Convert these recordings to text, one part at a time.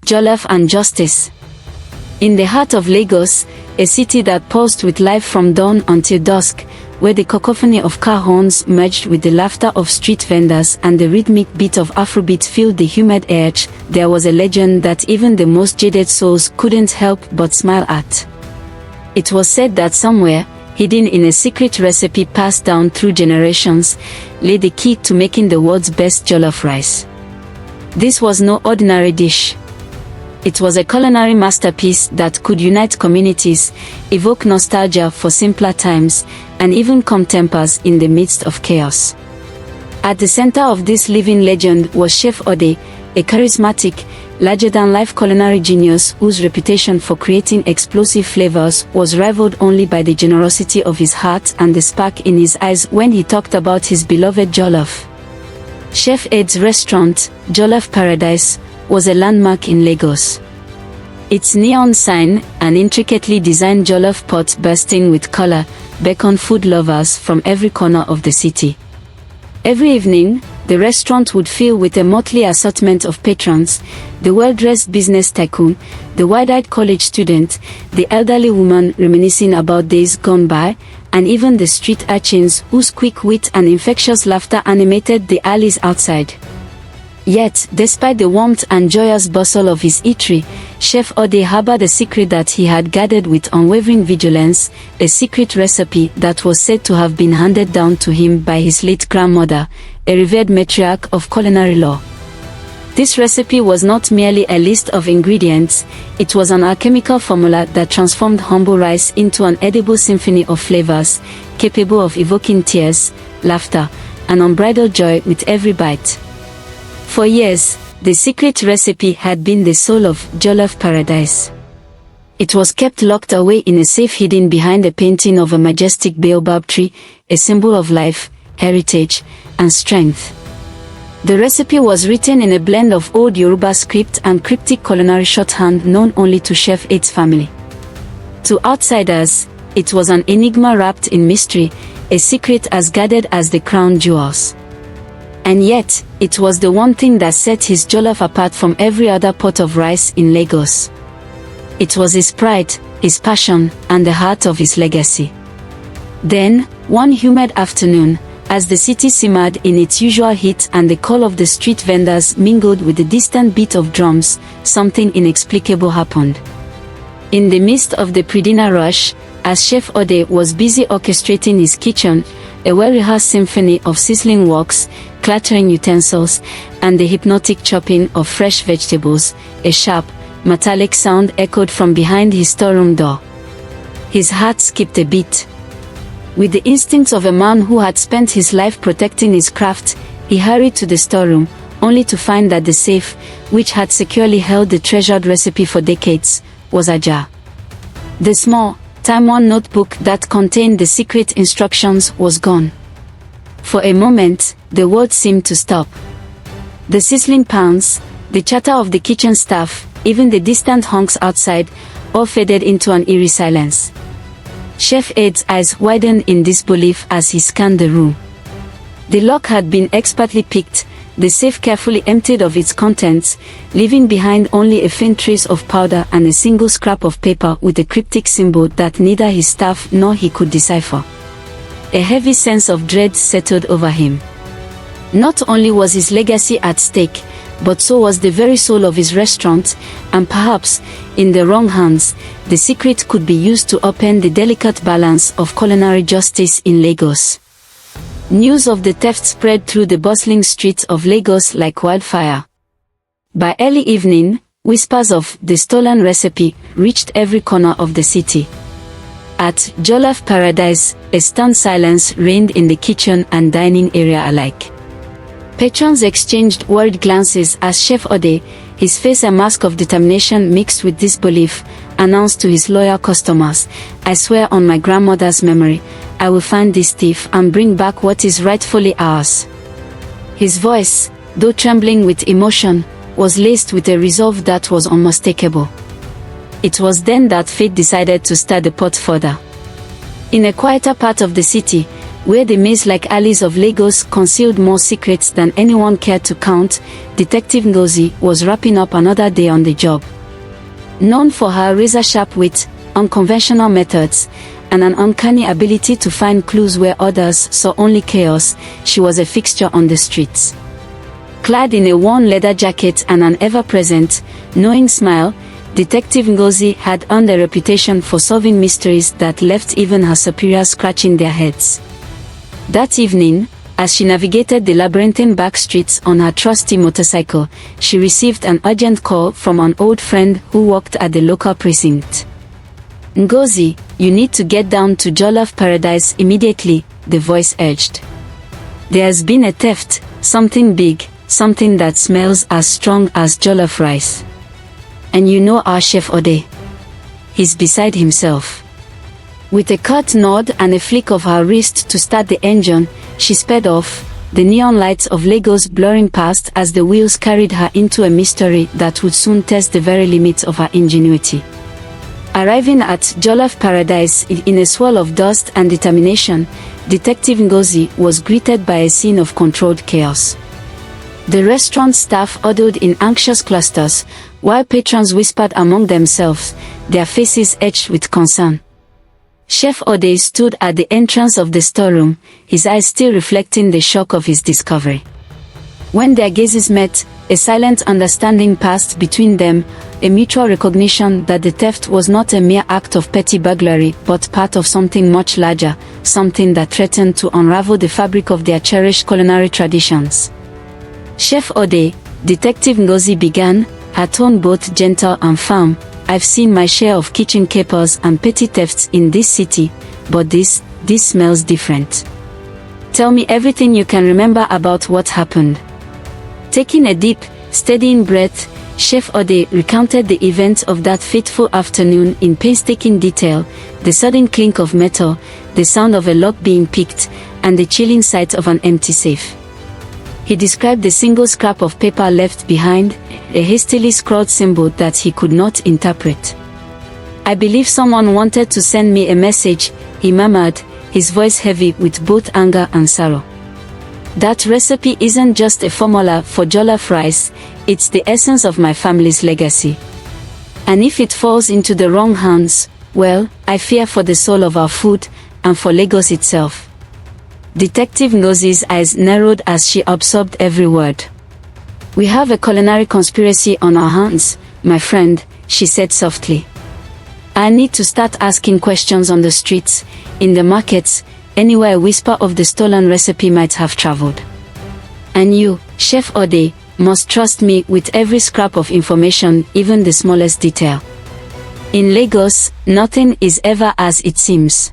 Jollof and Justice. In the heart of Lagos, a city that pulsed with life from dawn until dusk, where the cacophony of car horns merged with the laughter of street vendors and the rhythmic beat of Afrobeat filled the humid air, there was a legend that even the most jaded souls couldn't help but smile at. It was said that somewhere, hidden in a secret recipe passed down through generations, lay the key to making the world's best jollof rice. This was no ordinary dish. It was a culinary masterpiece that could unite communities, evoke nostalgia for simpler times, and even calm tempers in the midst of chaos. At the center of this living legend was Chef Ade, a charismatic, larger-than-life culinary genius whose reputation for creating explosive flavors was rivaled only by the generosity of his heart and the spark in his eyes when he talked about his beloved jollof. Chef Ade's restaurant, Jollof Paradise, was a landmark in Lagos. Its neon sign, an intricately designed jollof pot bursting with color, beckoned food lovers from every corner of the city. Every evening, the restaurant would fill with a motley assortment of patrons: the well-dressed business tycoon, the wide-eyed college student, the elderly woman reminiscing about days gone by, and even the street urchins whose quick wit and infectious laughter animated the alleys outside. Yet, despite the warmth and joyous bustle of his eatery, Chef Ade harbored a secret that he had guarded with unwavering vigilance, a secret recipe that was said to have been handed down to him by his late grandmother, a revered matriarch of culinary lore. This recipe was not merely a list of ingredients, it was an alchemical formula that transformed humble rice into an edible symphony of flavors, capable of evoking tears, laughter, and unbridled joy with every bite. For years, the secret recipe had been the soul of Jollof Paradise. It was kept locked away in a safe hidden behind a painting of a majestic baobab tree, a symbol of life, heritage, and strength. The recipe was written in a blend of old Yoruba script and cryptic culinary shorthand known only to Chef Ade's family. To outsiders, it was an enigma wrapped in mystery, a secret as guarded as the crown jewels. And yet, it was the one thing that set his jollof apart from every other pot of rice in Lagos. It was his pride, his passion, and the heart of his legacy. Then, one humid afternoon, as the city simmered in its usual heat and the call of the street vendors mingled with the distant beat of drums, something inexplicable happened. In the midst of the pre-dinner rush, as Chef Ade was busy orchestrating his kitchen, a well-rehearsed symphony of sizzling woks, clattering utensils, and the hypnotic chopping of fresh vegetables, a sharp, metallic sound echoed from behind his storeroom door. His heart skipped a beat. With the instincts of a man who had spent his life protecting his craft, he hurried to the storeroom, only to find that the safe, which had securely held the treasured recipe for decades, was ajar. The small, time-worn notebook that contained the secret instructions was gone. For a moment, the world seemed to stop. The sizzling pans, the chatter of the kitchen staff, even the distant honks outside, all faded into an eerie silence. Chef Ade's eyes widened in disbelief as he scanned the room. The lock had been expertly picked, the safe carefully emptied of its contents, leaving behind only a faint trace of powder and a single scrap of paper with a cryptic symbol that neither his staff nor he could decipher. A heavy sense of dread settled over him. Not only was his legacy at stake, but so was the very soul of his restaurant, and perhaps, in the wrong hands, the secret could be used to upend the delicate balance of culinary justice in Lagos. News of the theft spread through the bustling streets of Lagos like wildfire. By early evening, whispers of the stolen recipe reached every corner of the city. At Jollof Paradise, a stunned silence reigned in the kitchen and dining area alike. Patrons exchanged worried glances as Chef Ade, his face a mask of determination mixed with disbelief, announced to his loyal customers, "I swear on my grandmother's memory, I will find this thief and bring back what is rightfully ours." His voice, though trembling with emotion, was laced with a resolve that was unmistakable. It was then that fate decided to stir the pot further. In a quieter part of the city, where the maze-like alleys of Lagos concealed more secrets than anyone cared to count, Detective Ngozi was wrapping up another day on the job. Known for her razor-sharp wit, unconventional methods, and an uncanny ability to find clues where others saw only chaos, she was a fixture on the streets. Clad in a worn leather jacket and an ever-present, knowing smile, Detective Ngozi had earned a reputation for solving mysteries that left even her superiors scratching their heads. That evening, as she navigated the labyrinthine back streets on her trusty motorcycle, she received an urgent call from an old friend who worked at the local precinct. "Ngozi, you need to get down to Jollof Paradise immediately," the voice urged. "There's been a theft, something big, something that smells as strong as jollof rice. And you know our Chef Ade. He's beside himself." With a curt nod and a flick of her wrist to start the engine, she sped off, the neon lights of Lagos blurring past as the wheels carried her into a mystery that would soon test the very limits of her ingenuity. Arriving at Jollof Paradise in a swirl of dust and determination, Detective Ngozi was greeted by a scene of controlled chaos. The restaurant staff huddled in anxious clusters, while patrons whispered among themselves, their faces etched with concern. Chef Ade stood at the entrance of the storeroom, his eyes still reflecting the shock of his discovery. When their gazes met, a silent understanding passed between them, a mutual recognition that the theft was not a mere act of petty burglary but part of something much larger, something that threatened to unravel the fabric of their cherished culinary traditions. "Chef Ade," Detective Ngozi began, her tone both gentle and firm, "I've seen my share of kitchen capers and petty thefts in this city, but this smells different. Tell me everything you can remember about what happened." Taking a deep, steadying breath, Chef Ade recounted the events of that fateful afternoon in painstaking detail, the sudden clink of metal, the sound of a lock being picked, and the chilling sight of an empty safe. He described the single scrap of paper left behind, a hastily scrawled symbol that he could not interpret. "I believe someone wanted to send me a message," he murmured, his voice heavy with both anger and sorrow. "That recipe isn't just a formula for jollof rice, it's the essence of my family's legacy. And if it falls into the wrong hands, well, I fear for the soul of our food, and for Lagos itself." Detective Ngozi's eyes narrowed as she absorbed every word. "We have a culinary conspiracy on our hands, my friend," she said softly. "I need to start asking questions on the streets, in the markets, anywhere a whisper of the stolen recipe might have traveled. And you, Chef Ade, must trust me with every scrap of information, even the smallest detail. In Lagos, nothing is ever as it seems."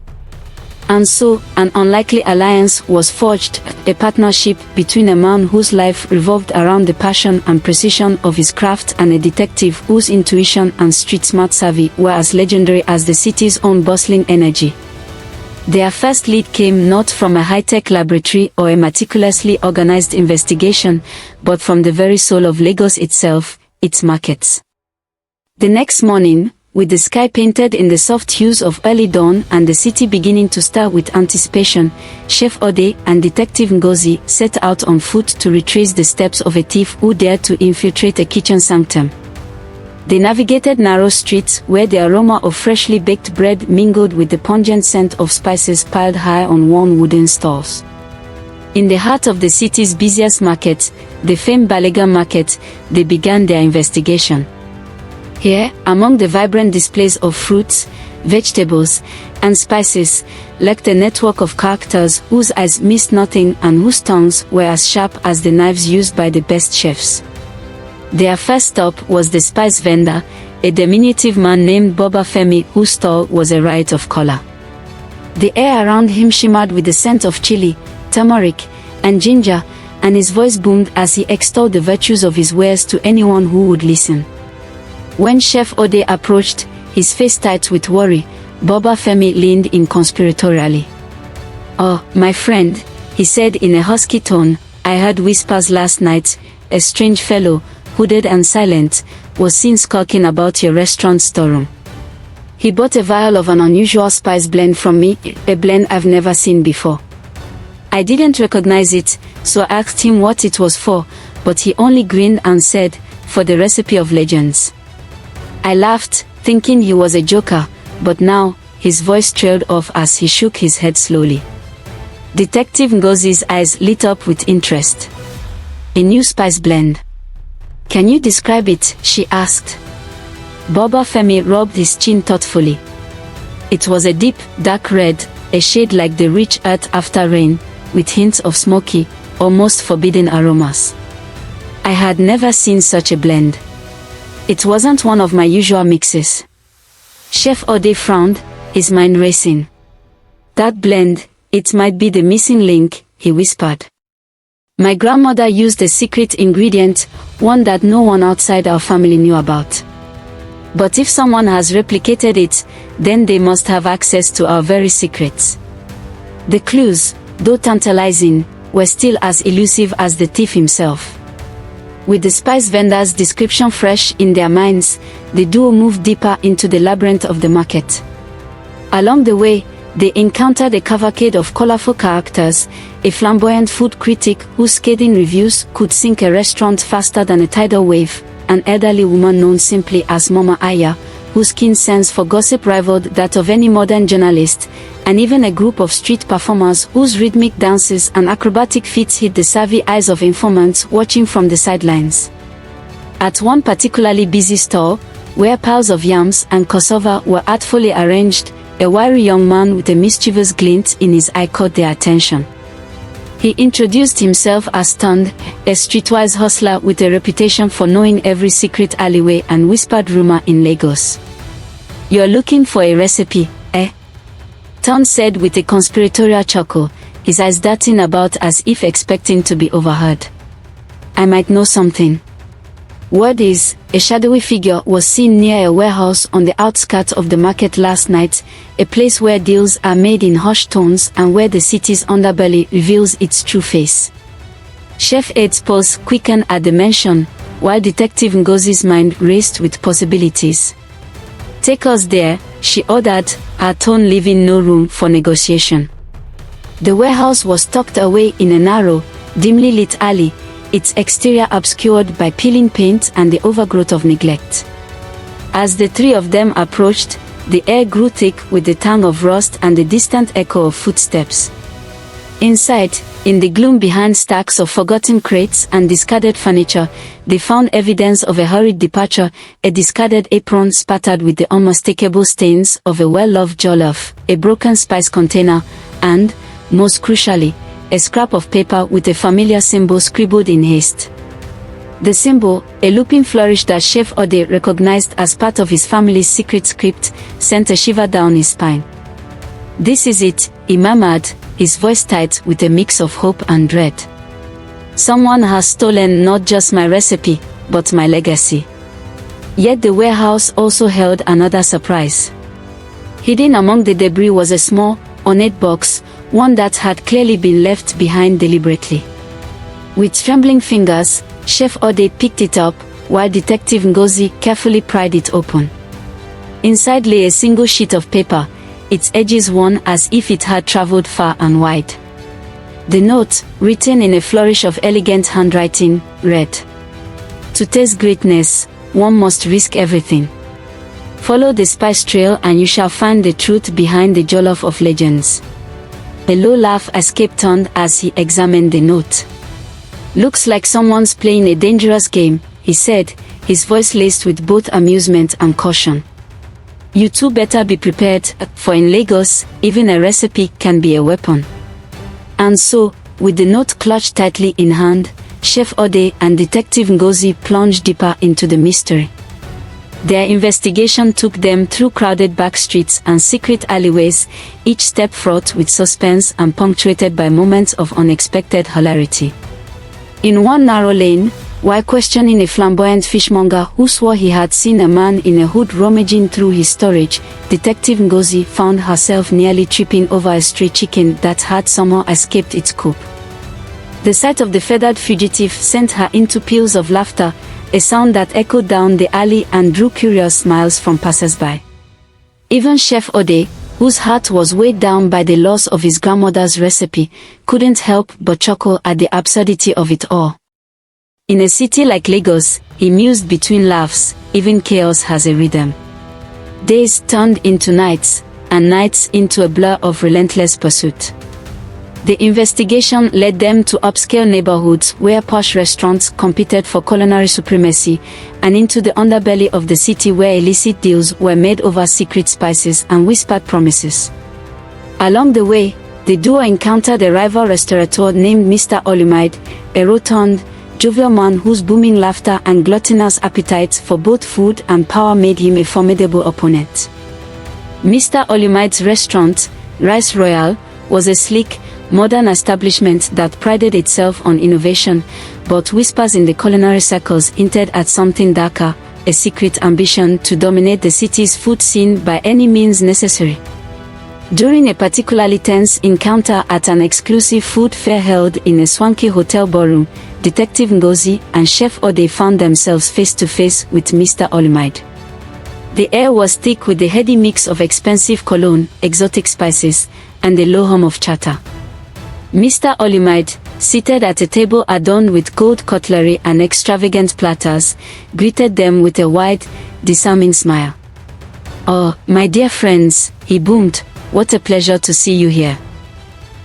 And so, an unlikely alliance was forged, a partnership between a man whose life revolved around the passion and precision of his craft and a detective whose intuition and street-smart savvy were as legendary as the city's own bustling energy. Their first lead came not from a high-tech laboratory or a meticulously organized investigation, but from the very soul of Lagos itself, its markets. The next morning, with the sky painted in the soft hues of early dawn and the city beginning to stir with anticipation, Chef Ade and Detective Ngozi set out on foot to retrace the steps of a thief who dared to infiltrate a kitchen sanctum. They navigated narrow streets where the aroma of freshly baked bread mingled with the pungent scent of spices piled high on worn wooden stalls. In the heart of the city's busiest market, the famed Balega market, they began their investigation. Here, among the vibrant displays of fruits, vegetables, and spices, lurked a network of characters whose eyes missed nothing and whose tongues were as sharp as the knives used by the best chefs. Their first stop was the spice vendor, a diminutive man named Boba Femi whose stall was a riot of color. The air around him shimmered with the scent of chili, turmeric, and ginger, and his voice boomed as he extolled the virtues of his wares to anyone who would listen. When Chef Ade approached, his face tight with worry, Boba Femi leaned in conspiratorially. "Oh, my friend," he said in a husky tone, "I heard whispers last night. A strange fellow, hooded and silent, was seen skulking about your restaurant storeroom. He bought a vial of an unusual spice blend from me, a blend I've never seen before. I didn't recognize it, so I asked him what it was for, but he only grinned and said, "For the recipe of legends." I laughed, thinking he was a joker, but now, his voice trailed off as he shook his head slowly. Detective Ngozi's eyes lit up with interest. "A new spice blend. Can you describe it?" she asked. Boba Femi rubbed his chin thoughtfully. It was a deep, dark red, a shade like the rich earth after rain, with hints of smoky, almost forbidden aromas. I had never seen such a blend. It wasn't one of my usual mixes. Chef Ade frowned, his mind racing. "That blend, it might be the missing link," he whispered. "My grandmother used a secret ingredient, one that no one outside our family knew about. But if someone has replicated it, then they must have access to our very secrets." The clues, though tantalizing, were still as elusive as the thief himself. With the spice vendor's description fresh in their minds, the duo moved deeper into the labyrinth of the market. Along the way, they encountered a cavalcade of colorful characters, a flamboyant food critic whose scathing reviews could sink a restaurant faster than a tidal wave, an elderly woman known simply as Mama Aya, whose keen sense for gossip rivaled that of any modern journalist, and even a group of street performers whose rhythmic dances and acrobatic feats hit the savvy eyes of informants watching from the sidelines. At one particularly busy stall, where piles of yams and cassava were artfully arranged, a wiry young man with a mischievous glint in his eye caught their attention. He introduced himself as Tund, a streetwise hustler with a reputation for knowing every secret alleyway and whispered rumor in Lagos. "You're looking for a recipe, eh?" Tund said with a conspiratorial chuckle, his eyes darting about as if expecting to be overheard. "I might know something." Word is, a shadowy figure was seen near a warehouse on the outskirts of the market last night, a place where deals are made in hushed tones and where the city's underbelly reveals its true face. Chef Ade's pulse quickened at the mention, while Detective Ngozi's mind raced with possibilities. "Take us there," she ordered, her tone leaving no room for negotiation. The warehouse was tucked away in a narrow, dimly lit alley, its exterior obscured by peeling paint and the overgrowth of neglect. As the three of them approached, the air grew thick with the tang of rust and the distant echo of footsteps. Inside, in the gloom behind stacks of forgotten crates and discarded furniture, they found evidence of a hurried departure, a discarded apron spattered with the unmistakable stains of a well-loved jollof, a broken spice container, and, most crucially, a scrap of paper with a familiar symbol scribbled in haste. The symbol, a looping flourish that Chef Ade recognized as part of his family's secret script, sent a shiver down his spine. "This is it," he murmured, his voice tight with a mix of hope and dread. "Someone has stolen not just my recipe, but my legacy." Yet the warehouse also held another surprise. Hidden among the debris was a small, ornate box, one that had clearly been left behind deliberately. With trembling fingers, Chef Ade picked it up, while Detective Ngozi carefully pried it open. Inside lay a single sheet of paper, its edges worn as if it had traveled far and wide. The note, written in a flourish of elegant handwriting, read, "To taste greatness, one must risk everything. Follow the spice trail and you shall find the truth behind the jollof of legends." A low laugh escaped Tund as he examined the note. "Looks like someone's playing a dangerous game," he said, his voice laced with both amusement and caution. "You two better be prepared, for in Lagos, even a recipe can be a weapon." And so, with the note clutched tightly in hand, Chef Ade and Detective Ngozi plunged deeper into the mystery. Their investigation took them through crowded back streets and secret alleyways, each step fraught with suspense and punctuated by moments of unexpected hilarity. In one narrow lane, while questioning a flamboyant fishmonger who swore he had seen a man in a hood rummaging through his storage, Detective Ngozi found herself nearly tripping over a stray chicken that had somehow escaped its coop. The sight of the feathered fugitive sent her into peals of laughter, a sound that echoed down the alley and drew curious smiles from passers-by. Even Chef Ade, whose heart was weighed down by the loss of his grandmother's recipe, couldn't help but chuckle at the absurdity of it all. In a city like Lagos, he mused between laughs, even chaos has a rhythm. Days turned into nights, and nights into a blur of relentless pursuit. The investigation led them to upscale neighborhoods where posh restaurants competed for culinary supremacy, and into the underbelly of the city where illicit deals were made over secret spices and whispered promises. Along the way, the duo encountered a rival restaurateur named Mr. Olumide, a rotund, jovial man whose booming laughter and gluttonous appetite for both food and power made him a formidable opponent. Mr. Olumide's restaurant, Rice Royal, was a sleek, modern establishment that prided itself on innovation, but whispers in the culinary circles hinted at something darker, a secret ambition to dominate the city's food scene by any means necessary. During a particularly tense encounter at an exclusive food fair held in a swanky hotel ballroom, Detective Ngozi and Chef Ade found themselves face to face with Mr. Olumide. The air was thick with the heady mix of expensive cologne, exotic spices, and the low hum of chatter. Mr. Olumide, seated at a table adorned with gold cutlery and extravagant platters, greeted them with a wide, disarming smile. "Oh, my dear friends," he boomed, "what a pleasure to see you here.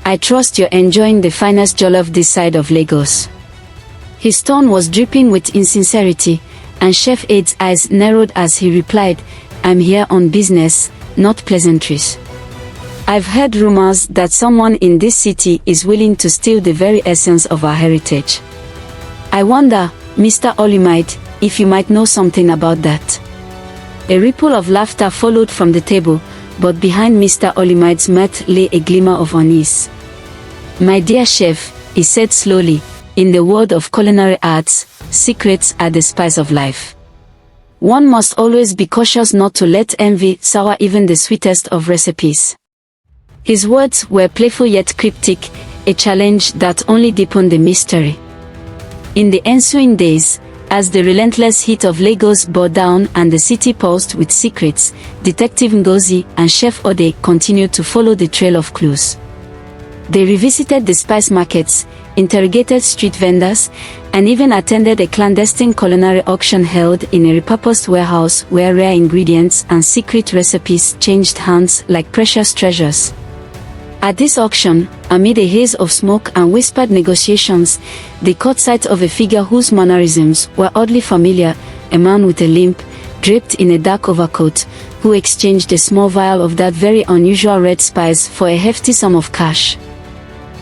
I trust you're enjoying the finest jollof this side of Lagos." His tone was dripping with insincerity, and Chef Ade's eyes narrowed as he replied, "I'm here on business, not pleasantries. I've heard rumors that someone in this city is willing to steal the very essence of our heritage. I wonder, Mr. Olumide, if you might know something about that." A ripple of laughter followed from the table, but behind Mr. Olumide's mirth lay a glimmer of unease. "My dear chef," he said slowly, "in the world of culinary arts, secrets are the spice of life. One must always be cautious not to let envy sour even the sweetest of recipes." His words were playful yet cryptic, a challenge that only deepened the mystery. In the ensuing days, as the relentless heat of Lagos bore down and the city pulsed with secrets, Detective Ngozi and Chef Ade continued to follow the trail of clues. They revisited the spice markets, interrogated street vendors, and even attended a clandestine culinary auction held in a repurposed warehouse where rare ingredients and secret recipes changed hands like precious treasures. At this auction, amid a haze of smoke and whispered negotiations, they caught sight of a figure whose mannerisms were oddly familiar, a man with a limp, draped in a dark overcoat, who exchanged a small vial of that very unusual red spice for a hefty sum of cash.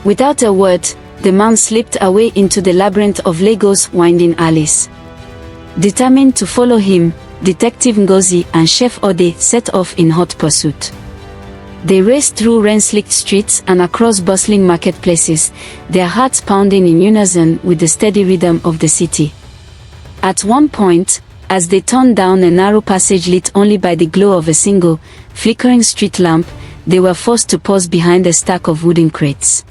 Without a word, the man slipped away into the labyrinth of Lagos' winding alleys. Determined to follow him, Detective Ngozi and Chef Ade set off in hot pursuit. They raced through rain-slicked streets and across bustling marketplaces, their hearts pounding in unison with the steady rhythm of the city. At one point, as they turned down a narrow passage lit only by the glow of a single, flickering street lamp, they were forced to pause behind a stack of wooden crates.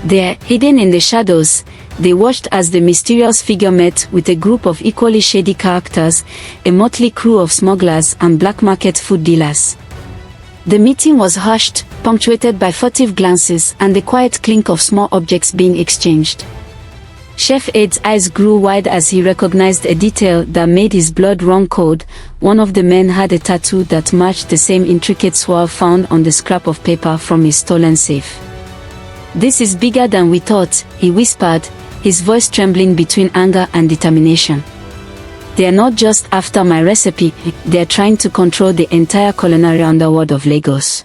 There, hidden in the shadows, they watched as the mysterious figure met with a group of equally shady characters, a motley crew of smugglers and black market food dealers. The meeting was hushed, punctuated by furtive glances and the quiet clink of small objects being exchanged. Chef Ade's eyes grew wide as he recognized a detail that made his blood run cold. One of the men had a tattoo that matched the same intricate swirl found on the scrap of paper from his stolen safe. "This is bigger than we thought," he whispered, his voice trembling between anger and determination. "They are not just after my recipe, they are trying to control the entire culinary underworld of Lagos."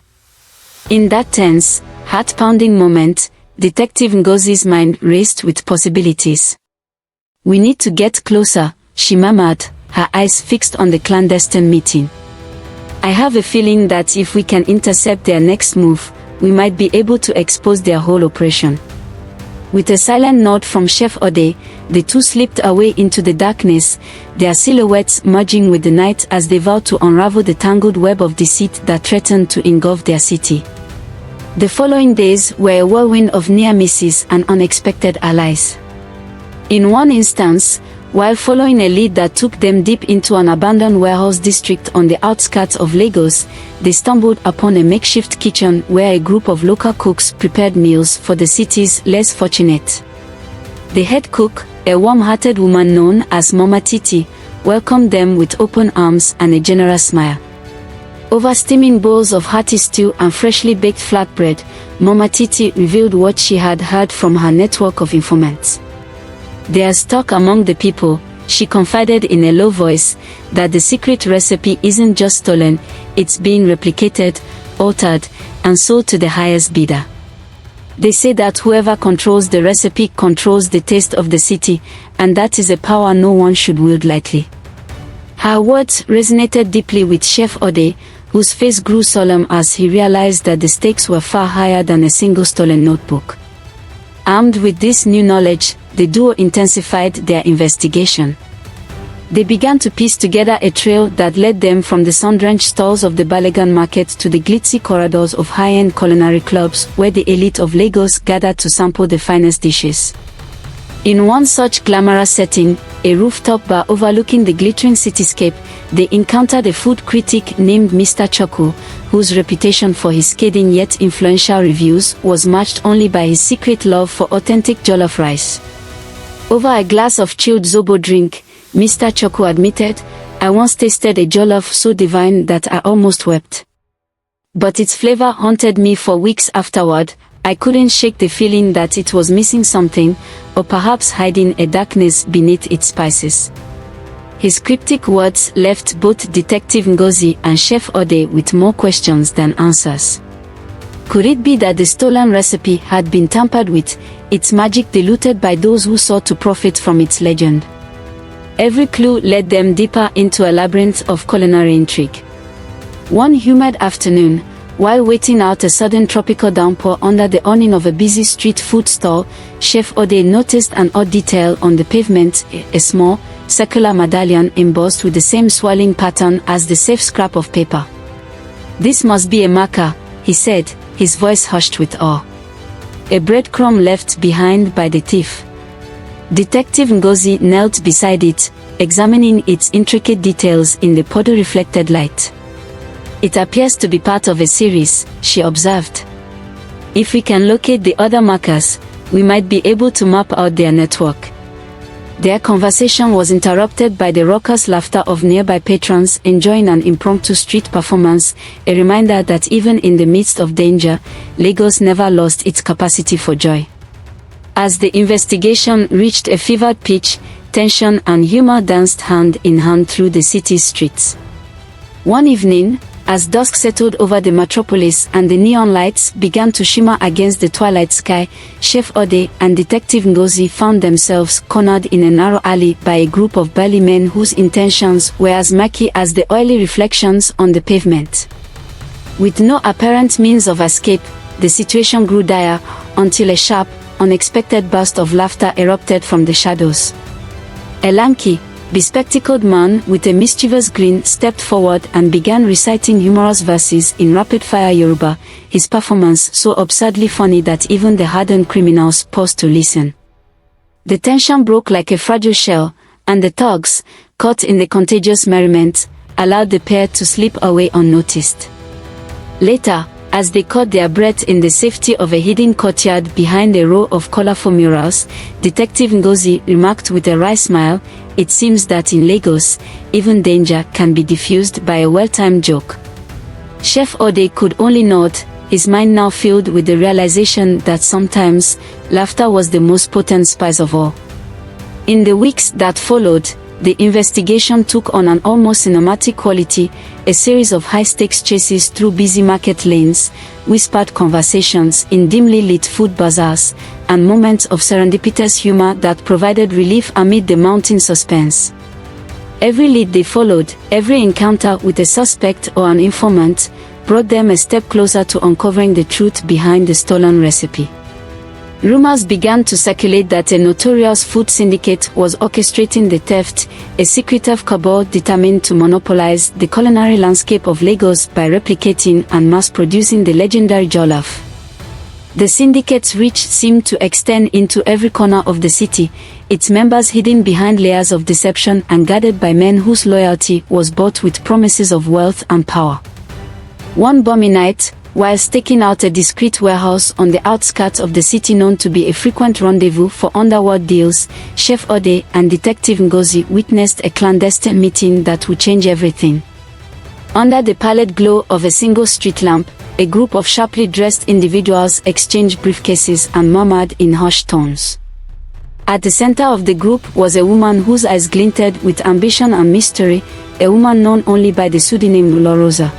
In that tense, heart-pounding moment, Detective Ngozi's mind raced with possibilities. "We need to get closer," she murmured, her eyes fixed on the clandestine meeting. "I have a feeling that if we can intercept their next move, we might be able to expose their whole operation." With a silent nod from Chef Ade, the two slipped away into the darkness, their silhouettes merging with the night as they vowed to unravel the tangled web of deceit that threatened to engulf their city. The following days were a whirlwind of near misses and unexpected allies. In one instance, While following a lead that took them deep into an abandoned warehouse district on the outskirts of Lagos, they stumbled upon a makeshift kitchen where a group of local cooks prepared meals for the city's less fortunate. The head cook, a warm-hearted woman known as Mama Titi, welcomed them with open arms and a generous smile. Over steaming bowls of hearty stew and freshly baked flatbread, Mama Titi revealed what she had heard from her network of informants. "There's talk among the people," she confided in a low voice, "that the secret recipe isn't just stolen, it's being replicated, altered, and sold to the highest bidder. They say that whoever controls the recipe controls the taste of the city, and that is a power no one should wield lightly." Her words resonated deeply with Chef Ade, whose face grew solemn as he realized that the stakes were far higher than a single stolen notebook. Armed with this new knowledge, the duo intensified their investigation. They began to piece together a trail that led them from the sun-drenched stalls of the Balogun market to the glitzy corridors of high-end culinary clubs where the elite of Lagos gathered to sample the finest dishes. In one such glamorous setting, a rooftop bar overlooking the glittering cityscape, they encountered a food critic named Mr. Choco, whose reputation for his scathing yet influential reviews was matched only by his secret love for authentic jollof rice. Over a glass of chilled zobo drink, Mr. Choco admitted, "I once tasted a jollof so divine that I almost wept. But its flavor haunted me for weeks afterward. I couldn't shake the feeling that it was missing something, or perhaps hiding a darkness beneath its spices." His cryptic words left both Detective Ngozi and Chef Ade with more questions than answers. Could it be that the stolen recipe had been tampered with, its magic diluted by those who sought to profit from its legend? Every clue led them deeper into a labyrinth of culinary intrigue. One humid afternoon, while waiting out a sudden tropical downpour under the awning of a busy street food stall, Chef Ade noticed an odd detail on the pavement, a small, circular medallion embossed with the same swirling pattern as the safe scrap of paper. "This must be a marker," he said, his voice hushed with awe. "A breadcrumb left behind by the thief." Detective Ngozi knelt beside it, examining its intricate details in the powder-reflected light. "It appears to be part of a series," she observed. "If we can locate the other markers, we might be able to map out their network." Their conversation was interrupted by the raucous laughter of nearby patrons enjoying an impromptu street performance, a reminder that even in the midst of danger, Lagos never lost its capacity for joy. As the investigation reached a fevered pitch, tension and humor danced hand in hand through the city's streets. One evening, as dusk settled over the metropolis and the neon lights began to shimmer against the twilight sky, Chef Ade and Detective Ngozi found themselves cornered in a narrow alley by a group of burly men whose intentions were as murky as the oily reflections on the pavement. With no apparent means of escape, the situation grew dire, until a sharp, unexpected burst of laughter erupted from the shadows. A lanky, bespectacled man with a mischievous grin stepped forward and began reciting humorous verses in rapid-fire Yoruba, his performance so absurdly funny that even the hardened criminals paused to listen. The tension broke like a fragile shell, and the thugs, caught in the contagious merriment, allowed the pair to slip away unnoticed. Later, as they caught their breath in the safety of a hidden courtyard behind a row of colorful murals, Detective Ngozi remarked with a wry smile, "It seems that in Lagos, even danger can be diffused by a well-timed joke." Chef Ade could only nod, his mind now filled with the realization that sometimes, laughter was the most potent spice of all. In the weeks that followed, the investigation took on an almost cinematic quality, a series of high-stakes chases through busy market lanes, whispered conversations in dimly lit food bazaars, and moments of serendipitous humor that provided relief amid the mounting suspense. Every lead they followed, every encounter with a suspect or an informant, brought them a step closer to uncovering the truth behind the stolen recipe. Rumors began to circulate that a notorious food syndicate was orchestrating the theft, a secretive cabal determined to monopolize the culinary landscape of Lagos by replicating and mass-producing the legendary jollof. The syndicate's reach seemed to extend into every corner of the city, its members hidden behind layers of deception and guarded by men whose loyalty was bought with promises of wealth and power. One balmy night, while staking out a discreet warehouse on the outskirts of the city known to be a frequent rendezvous for underworld deals, Chef Ade and Detective Ngozi witnessed a clandestine meeting that would change everything. Under the pallid glow of a single street lamp, a group of sharply dressed individuals exchanged briefcases and murmured in hushed tones. At the center of the group was a woman whose eyes glinted with ambition and mystery, a woman known only by the pseudonym La Rosa.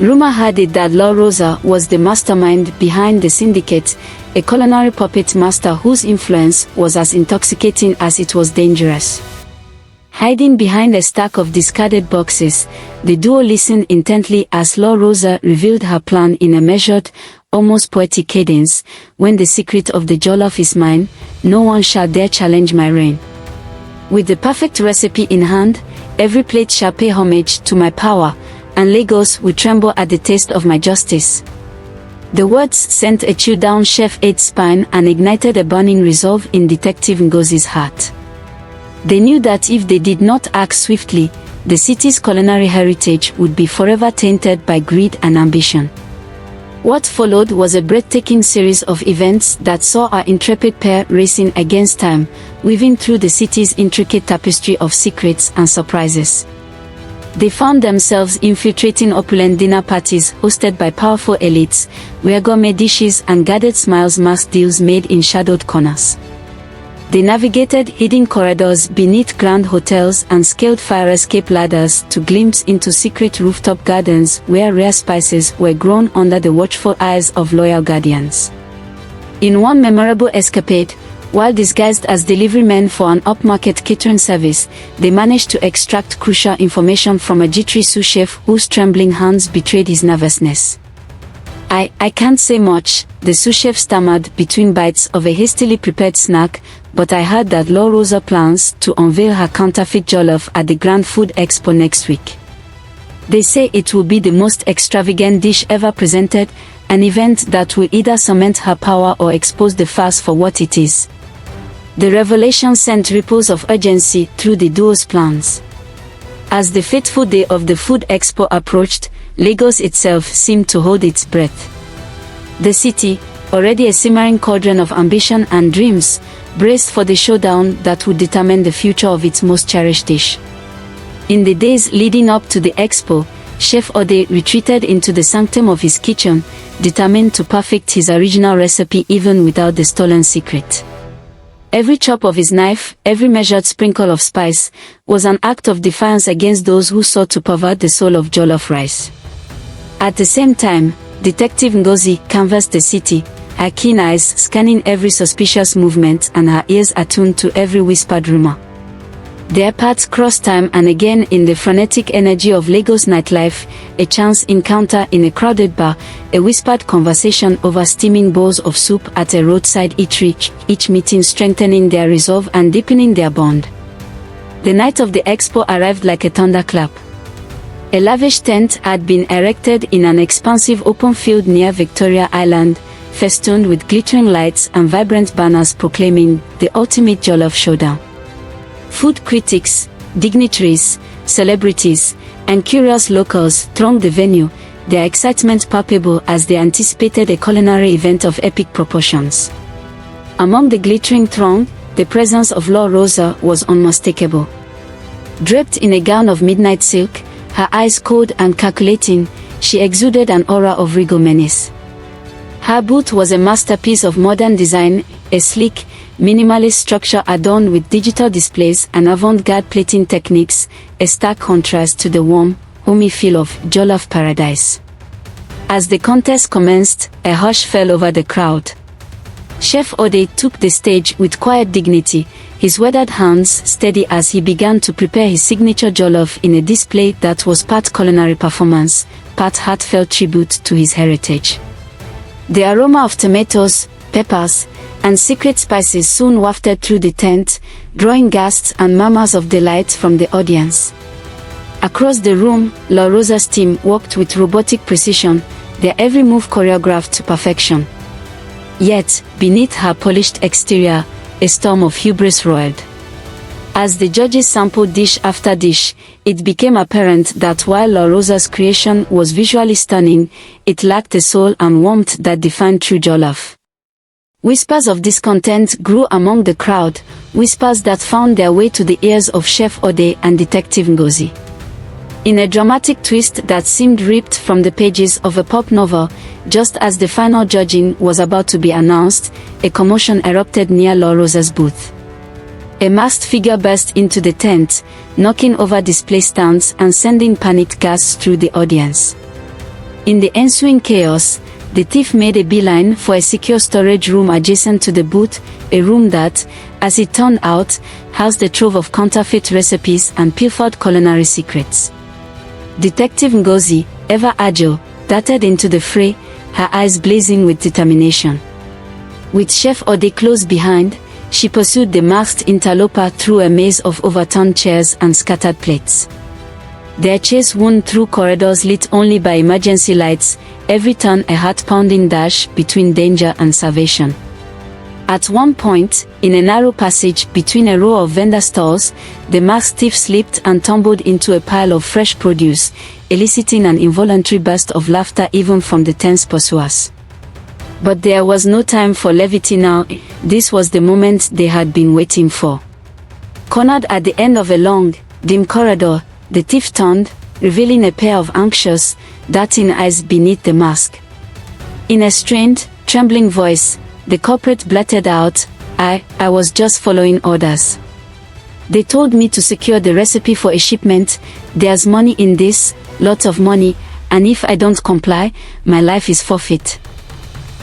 Rumor had it that La Rosa was the mastermind behind the syndicate, a culinary puppet master whose influence was as intoxicating as it was dangerous. Hiding behind a stack of discarded boxes, the duo listened intently as La Rosa revealed her plan in a measured, almost poetic cadence. When the secret of the jollof is mine, no one shall dare challenge my reign. With the perfect recipe in hand, every plate shall pay homage to my power, and Lagos will tremble at the taste of my justice. The words sent a chill down Chef Ade's spine and ignited a burning resolve in Detective Ngozi's heart. They knew that if they did not act swiftly, the city's culinary heritage would be forever tainted by greed and ambition. What followed was a breathtaking series of events that saw our intrepid pair racing against time, weaving through the city's intricate tapestry of secrets and surprises. They found themselves infiltrating opulent dinner parties hosted by powerful elites, where gourmet dishes and guarded smiles masked deals made in shadowed corners. They navigated hidden corridors beneath grand hotels and scaled fire escape ladders to glimpse into secret rooftop gardens where rare spices were grown under the watchful eyes of loyal guardians. In one memorable escapade, while disguised as delivery men for an upmarket catering service, they managed to extract crucial information from a jittery sous chef whose trembling hands betrayed his nervousness. I can't say much," the sous chef stammered between bites of a hastily prepared snack, "but I heard that La Rosa plans to unveil her counterfeit jollof at the Grand Food Expo next week. They say it will be the most extravagant dish ever presented, an event that will either cement her power or expose the farce for what it is." The revelation sent ripples of urgency through the duo's plans. As the fateful day of the Food Expo approached, Lagos itself seemed to hold its breath. The city, already a simmering cauldron of ambition and dreams, braced for the showdown that would determine the future of its most cherished dish. In the days leading up to the expo, Chef Ade retreated into the sanctum of his kitchen, determined to perfect his original recipe even without the stolen secret. Every chop of his knife, every measured sprinkle of spice, was an act of defiance against those who sought to pervert the soul of jollof rice. At the same time, Detective Ngozi canvassed the city, her keen eyes scanning every suspicious movement and her ears attuned to every whispered rumor. Their paths crossed time and again in the frenetic energy of Lagos nightlife, a chance encounter in a crowded bar, a whispered conversation over steaming bowls of soup at a roadside eatery, each meeting strengthening their resolve and deepening their bond. The night of the expo arrived like a thunderclap. A lavish tent had been erected in an expansive open field near Victoria Island, festooned with glittering lights and vibrant banners proclaiming the ultimate jollof showdown. Food critics, dignitaries, celebrities, and curious locals thronged the venue, their excitement palpable as they anticipated a culinary event of epic proportions. Among the glittering throng, the presence of La Rosa was unmistakable. Draped in a gown of midnight silk, her eyes cold and calculating, she exuded an aura of regal menace. Her booth was a masterpiece of modern design, a sleek, minimalist structure adorned with digital displays and avant-garde plating techniques, a stark contrast to the warm, homey feel of jollof paradise. As the contest commenced, a hush fell over the crowd. Chef Ade took the stage with quiet dignity, his weathered hands steady as he began to prepare his signature jollof in a display that was part culinary performance, part heartfelt tribute to his heritage. The aroma of tomatoes, peppers, and secret spices soon wafted through the tent, drawing gasps and murmurs of delight from the audience. Across the room, La Rosa's team worked with robotic precision, their every move choreographed to perfection. Yet, beneath her polished exterior, a storm of hubris roared. As the judges sampled dish after dish, it became apparent that while La Rosa's creation was visually stunning, it lacked the soul and warmth that defined true jollof. Whispers of discontent grew among the crowd, whispers that found their way to the ears of Chef Ade and Detective Ngozi. In a dramatic twist that seemed ripped from the pages of a pop novel, just as the final judging was about to be announced, a commotion erupted near La Rosa's booth. A masked figure burst into the tent, knocking over display stands and sending panicked gasps through the audience. In the ensuing chaos, the thief made a beeline for a secure storage room adjacent to the booth, a room that, as it turned out, housed a trove of counterfeit recipes and pilfered culinary secrets. Detective Ngozi, ever agile, darted into the fray, her eyes blazing with determination. With Chef Ade close behind, she pursued the masked interloper through a maze of overturned chairs and scattered plates. Their chase wound through corridors lit only by emergency lights, every turn a heart-pounding dash between danger and salvation. At one point, in a narrow passage between a row of vendor stalls, the masked thief slipped and tumbled into a pile of fresh produce, eliciting an involuntary burst of laughter even from the tense pursuers. But there was no time for levity now. This was the moment they had been waiting for. Cornered at the end of a long, dim corridor, the thief turned, revealing a pair of anxious, darting eyes beneath the mask. In a strained, trembling voice, the culprit blurted out, I was just following orders. They told me to secure the recipe for a shipment. There's money in this, lots of money, and if I don't comply, my life is forfeit.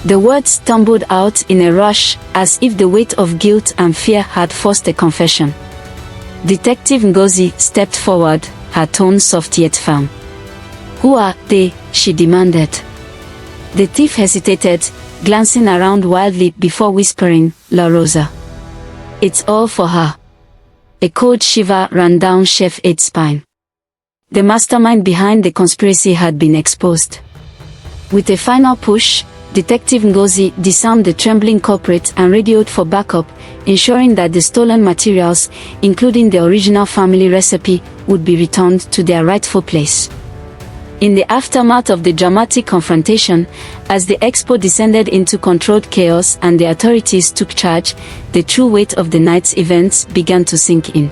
The words stumbled out in a rush, as if the weight of guilt and fear had forced a confession. Detective Ngozi stepped forward, her tone soft yet firm. Who are they? She demanded. The thief hesitated, glancing around wildly before whispering, La Rosa. It's all for her. A cold shiver ran down Chef Ade's spine. The mastermind behind the conspiracy had been exposed. With a final push, Detective Ngozi disarmed the trembling culprit and radioed for backup, ensuring that the stolen materials, including the original family recipe, would be returned to their rightful place. In the aftermath of the dramatic confrontation, as the expo descended into controlled chaos and the authorities took charge, the true weight of the night's events began to sink in.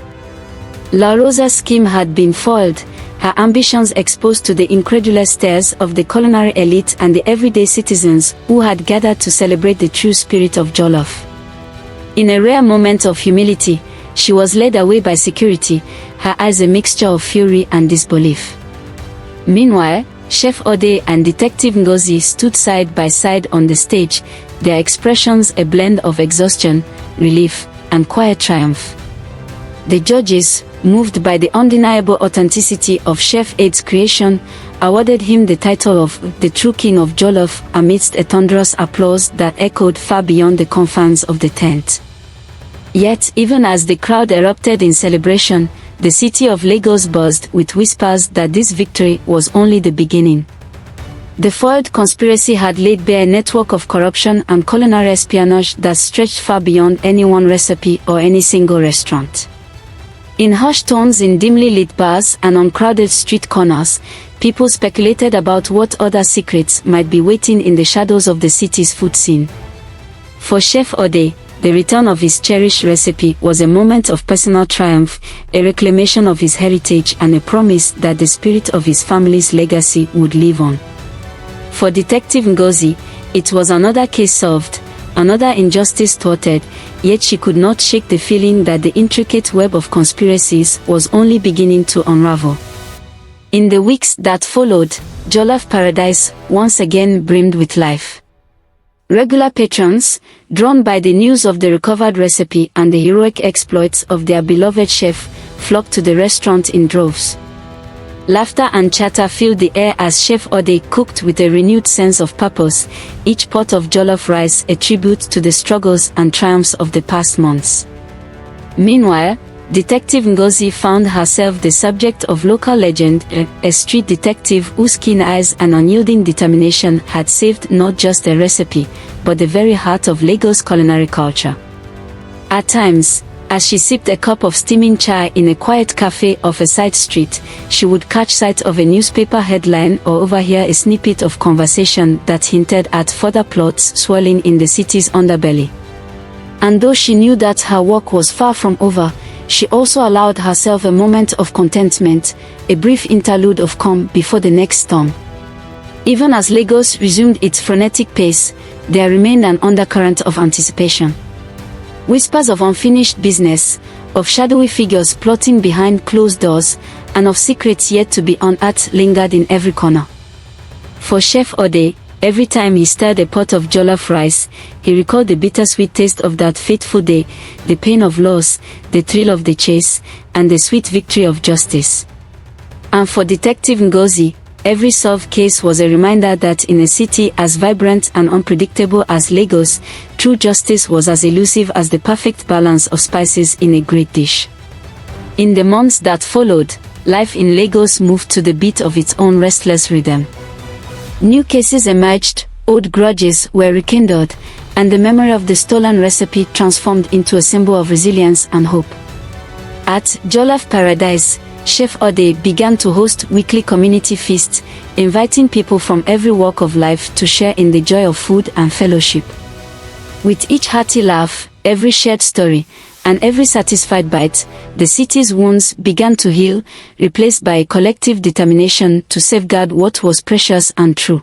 La Rosa's scheme had been foiled, her ambitions exposed to the incredulous stares of the culinary elite and the everyday citizens who had gathered to celebrate the true spirit of jollof. In a rare moment of humility, she was led away by security, her eyes a mixture of fury and disbelief. Meanwhile, Chef Ade and Detective Ngozi stood side by side on the stage, their expressions a blend of exhaustion, relief, and quiet triumph. The judges, moved by the undeniable authenticity of Chef Ade's creation, awarded him the title of the true king of jollof amidst a thunderous applause that echoed far beyond the confines of the tent. Yet, even as the crowd erupted in celebration, the city of Lagos buzzed with whispers that this victory was only the beginning. The foiled conspiracy had laid bare a network of corruption and culinary espionage that stretched far beyond any one recipe or any single restaurant. In hushed tones in dimly lit bars and on crowded street corners, people speculated about what other secrets might be waiting in the shadows of the city's food scene. For Chef Ade, the return of his cherished recipe was a moment of personal triumph, a reclamation of his heritage and a promise that the spirit of his family's legacy would live on. For Detective Ngozi, it was another case solved, another injustice thwarted, yet she could not shake the feeling that the intricate web of conspiracies was only beginning to unravel. In the weeks that followed, Jollof Paradise once again brimmed with life. Regular patrons, drawn by the news of the recovered recipe and the heroic exploits of their beloved chef, flocked to the restaurant in droves. Laughter and chatter filled the air as Chef Ade cooked with a renewed sense of purpose, each pot of jollof rice a tribute to the struggles and triumphs of the past months. Meanwhile, Detective Ngozi found herself the subject of local legend, a street detective whose keen eyes and unyielding determination had saved not just a recipe, but the very heart of Lagos culinary culture. At times, as she sipped a cup of steaming chai in a quiet cafe off a side street, she would catch sight of a newspaper headline or overhear a snippet of conversation that hinted at further plots swirling in the city's underbelly. And though she knew that her work was far from over, she also allowed herself a moment of contentment, a brief interlude of calm before the next storm. Even as Lagos resumed its frenetic pace, there remained an undercurrent of anticipation. Whispers of unfinished business, of shadowy figures plotting behind closed doors, and of secrets yet to be unearthed lingered in every corner. For Chef Ade, every time he stirred a pot of jollof rice, he recalled the bittersweet taste of that fateful day, the pain of loss, the thrill of the chase, and the sweet victory of justice. And for Detective Ngozi, every solved case was a reminder that in a city as vibrant and unpredictable as Lagos, true justice was as elusive as the perfect balance of spices in a great dish. In the months that followed, life in Lagos moved to the beat of its own restless rhythm. New cases emerged, old grudges were rekindled, and the memory of the stolen recipe transformed into a symbol of resilience and hope. At Jollof Paradise, Chef Ade began to host weekly community feasts, inviting people from every walk of life to share in the joy of food and fellowship. With each hearty laugh, every shared story, and every satisfied bite, the city's wounds began to heal, replaced by a collective determination to safeguard what was precious and true.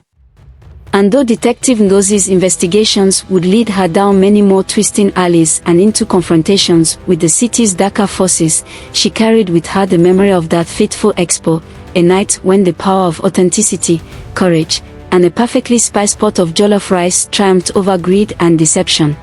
And though Detective Ngozi's investigations would lead her down many more twisting alleys and into confrontations with the city's darker forces, she carried with her the memory of that fateful expo, a night when the power of authenticity, courage, and a perfectly spiced pot of jollof rice triumphed over greed and deception.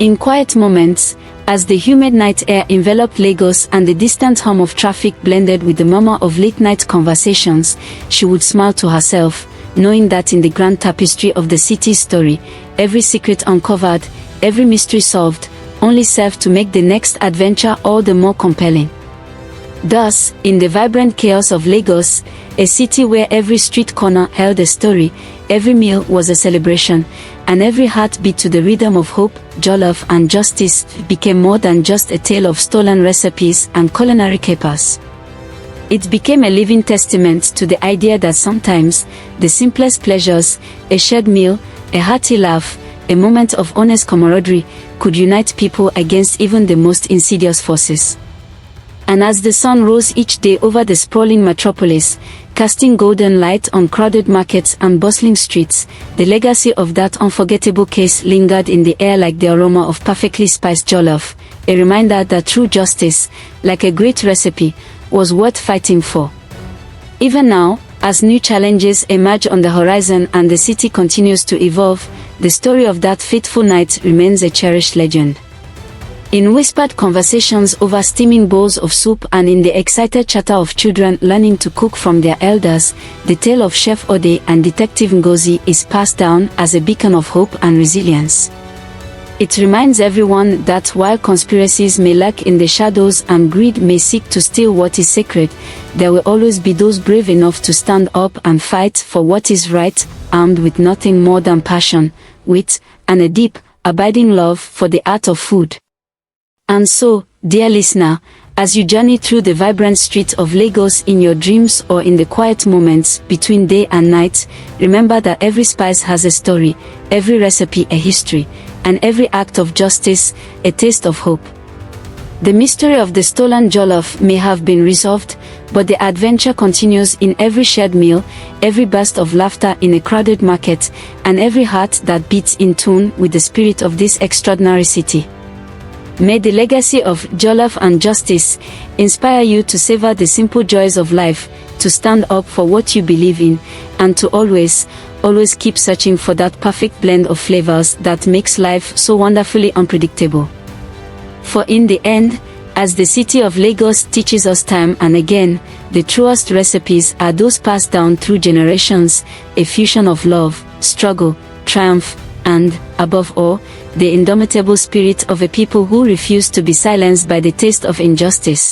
In quiet moments, as the humid night air enveloped Lagos and the distant hum of traffic blended with the murmur of late-night conversations, she would smile to herself, knowing that in the grand tapestry of the city's story, every secret uncovered, every mystery solved, only served to make the next adventure all the more compelling. Thus, in the vibrant chaos of Lagos, a city where every street corner held a story, every meal was a celebration, and every heart beat to the rhythm of hope, Jollof and Justice became more than just a tale of stolen recipes and culinary capers. It became a living testament to the idea that sometimes, the simplest pleasures, a shared meal, a hearty laugh, a moment of honest camaraderie, could unite people against even the most insidious forces. And as the sun rose each day over the sprawling metropolis, casting golden light on crowded markets and bustling streets, the legacy of that unforgettable case lingered in the air like the aroma of perfectly spiced jollof, a reminder that true justice, like a great recipe, was worth fighting for. Even now, as new challenges emerge on the horizon and the city continues to evolve, the story of that fateful night remains a cherished legend. In whispered conversations over steaming bowls of soup and in the excited chatter of children learning to cook from their elders, the tale of Chef Ade and Detective Ngozi is passed down as a beacon of hope and resilience. It reminds everyone that while conspiracies may lurk in the shadows and greed may seek to steal what is sacred, there will always be those brave enough to stand up and fight for what is right, armed with nothing more than passion, wit, and a deep, abiding love for the art of food. And so, dear listener, as you journey through the vibrant streets of Lagos in your dreams or in the quiet moments between day and night, remember that every spice has a story, every recipe a history, and every act of justice a taste of hope. The mystery of the stolen jollof may have been resolved, but the adventure continues in every shared meal, every burst of laughter in a crowded market, and every heart that beats in tune with the spirit of this extraordinary city. May the legacy of Jollof and Justice inspire you to savor the simple joys of life, to stand up for what you believe in, and to always keep searching for that perfect blend of flavors that makes life so wonderfully unpredictable. For in the end, as the city of Lagos teaches us time and again, the truest recipes are those passed down through generations, a fusion of love, struggle, triumph, and, above all, the indomitable spirit of a people who refuse to be silenced by the taste of injustice.